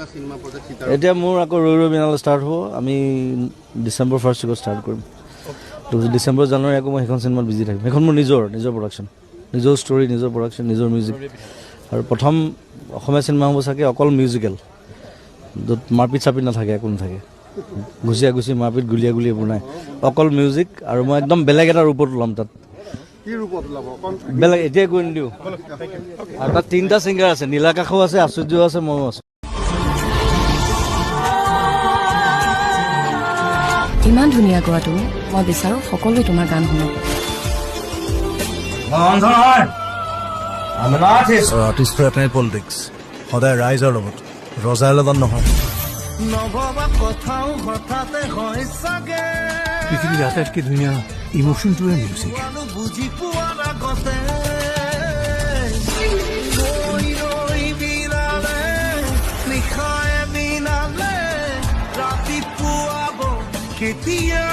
এতিয়া মোৰ আকৌ ৰৈ ৰৈ বিনালে ষ্টাৰ্ট হ'ব। আমি ডিচেম্বৰ 1st ষ্টাৰ্ট কৰিম। তো ডিচেম্বৰ জানুৱাৰী আকৌ মই সেইখন চিনেমাত বিজি থাকিম। সেইখন মোৰ নিজৰ প্ৰডাকশ্যন, নিজৰ ষ্টৰী, নিজৰ প্ৰডাকশ্যন, নিজৰ মিউজিক। আৰু প্ৰথম অসমীয়া চিনেমা হ'ব চাগে অকল মিউজিকেল, য'ত মাৰপিট চাৰপিট নাথাকে, একো নাথাকে, ঘুচিয়া ঘুচি মাৰপিট গুলীয়া গুলি এইবোৰ নাই, অকল মিউজিক। আৰু মই একদম বেলেগ এটা ৰূপত ওলাম তাত। বেলেগ এতিয়াই কৈ নিদিওঁ। আৰু তাত 3টা ছিংগাৰ আছে, নীলাকাশো আছে, আচুৰ্যও আছে, ময়ো আছোঁ। ইমান ধুনীয়া গোৱা তুমি, মই বিচাৰোঁ সকলোৱে তোমাৰ গান শুনক। আৰ্টিষ্টৰ এটাই পলিটিক্স, সদায় ৰাইজৰ লগত, ৰজাৰ লগত নহয়। পৃথিৱীৰ আটাইতকৈ ধুনীয়া ইমোশ্যনটোৱে মিউজিক। ৰাতিপুৱা কেতিয়া